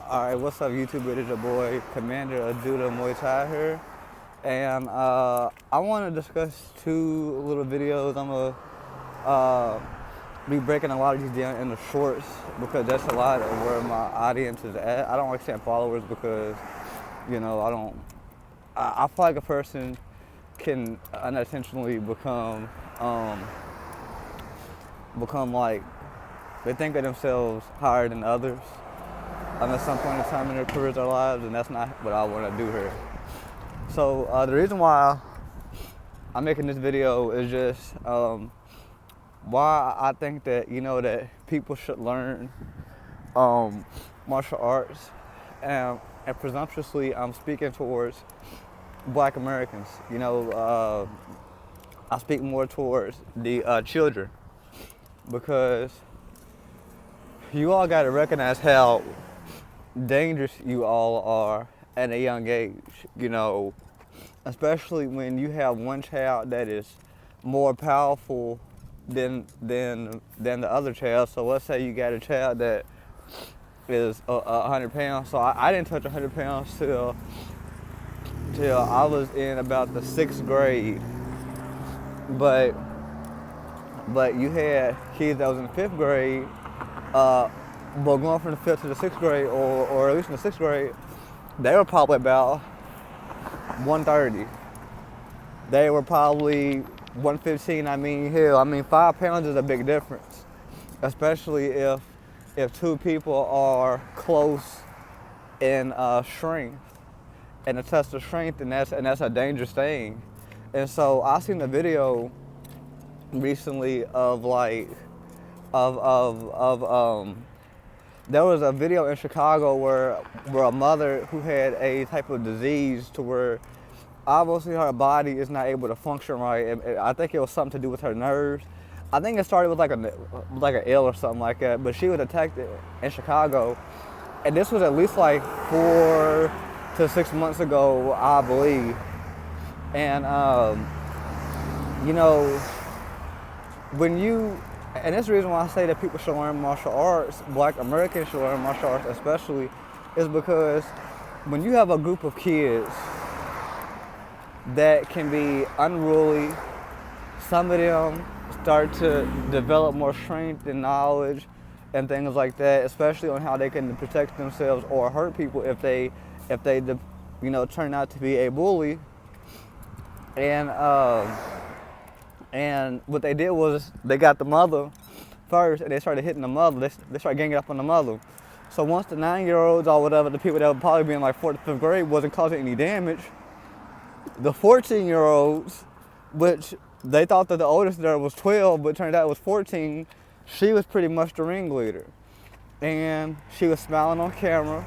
Alright, what's up YouTube? It is your boy, Commander of Judah Muay Thai here. And I want to discuss two little videos. I'm going to be breaking a lot of these down into shorts because that's a lot of where my audience is at. I don't like saying followers because, I feel like a person can unintentionally become like, they think of themselves higher than others at some point in time in their careers or lives, and that's not what I want to do here. So the reason why I'm making this video is just why I think that that people should learn martial arts, and presumptuously I'm speaking towards Black Americans. I speak more towards the children because you all got to recognize how dangerous you all are at a young age, especially when you have one child that is more powerful than the other child. So let's say you got a child that is 100 pounds. So I didn't touch 100 pounds till I was in about the 6th grade. But you had kids that was in the 5th grade, but going from the 5th to the 6th grade, or at least in the 6th grade, they were probably about 130. They were probably 115. Hell, 5 pounds is a big difference, especially if two people are close in strength and a test of strength, and that's a dangerous thing. And so I seen a video recently there was a video in Chicago where a mother who had a type of disease to where obviously her body is not able to function right. And I think it was something to do with her nerves. I think it started with like an ill or something like that. But she was attacked in Chicago, and this was at least like 4 to 6 months ago, I believe. And and that's the reason why I say that people should learn martial arts, Black Americans should learn martial arts especially, is because when you have a group of kids that can be unruly, some of them start to develop more strength and knowledge and things like that, especially on how they can protect themselves or hurt people if they turn out to be a bully. And what they did was they got the mother first, and they started hitting the mother. They started ganging up on the mother. So once the 9-year-olds or whatever, the people that would probably be in like 4th to 5th grade, wasn't causing any damage, the 14-year-olds, which they thought that the oldest there was 12, but it turned out it was 14, she was pretty much the ringleader. And she was smiling on camera.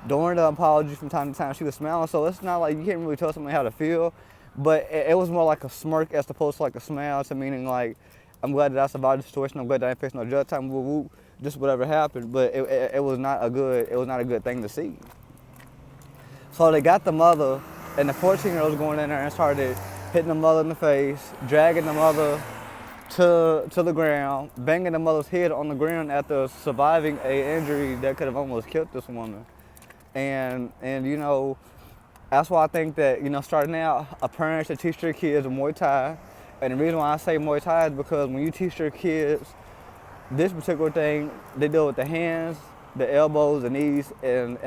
During the apology from time to time, she was smiling. So it's not like you can't really tell somebody how to feel. But it was more like a smirk as opposed to like a smile, so meaning like, I'm glad that I survived the situation, I'm glad that I ain't facing no judge time, just whatever happened. But it was not a good thing to see. So they got the mother, and the 14-year-olds going in there and started hitting the mother in the face, dragging the mother to the ground, banging the mother's head on the ground after surviving a injury that could have almost killed this woman. And that's why I think that, starting out, a parent should teach their kids Muay Thai. And the reason why I say Muay Thai is because when you teach your kids this particular thing, they deal with the hands, the elbows, the knees, and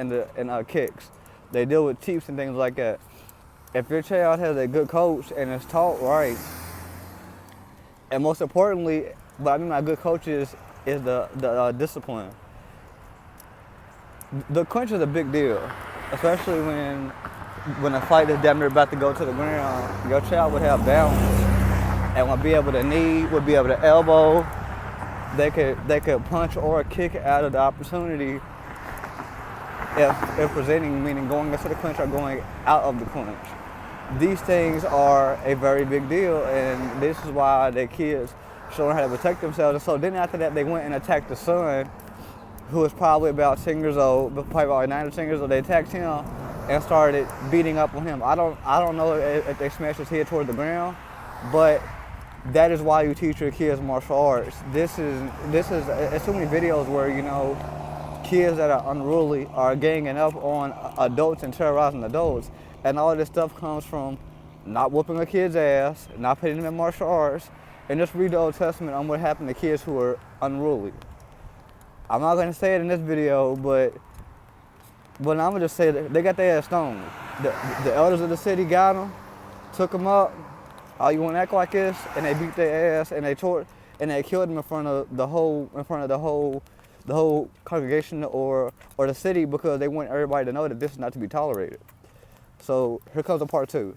kicks. They deal with teeps and things like that. If your child has a good coach and is taught right, and most importantly, what I mean by good coaches is the discipline. The clinch is a big deal, especially when a fight is damn near about to go to the ground. Your child would have balance and would be able to knee, would be able to elbow. They could punch or kick out of the opportunity if presenting, meaning going into the clinch or going out of the clinch. These things are a very big deal, and this is why the kids should learn how to protect themselves. And so then after that, they went and attacked the son, who was probably about 10 years old, but probably about 9 or 10 years old. They attacked him and started beating up on him. I don't know if they smashed his head toward the ground, but that is why you teach your kids martial arts. It's so many videos where, kids that are unruly are ganging up on adults and terrorizing adults. And all this stuff comes from not whooping a kid's ass, not putting them in martial arts, and just read the Old Testament on what happened to kids who are unruly. I'm not gonna say it in this video, but I'm gonna just say that they got their ass stoned. The elders of the city got them, took them up. Oh, you wanna act like this? And they beat their ass and they killed them in front of the whole congregation or the city because they want everybody to know that this is not to be tolerated. So here comes the part 2.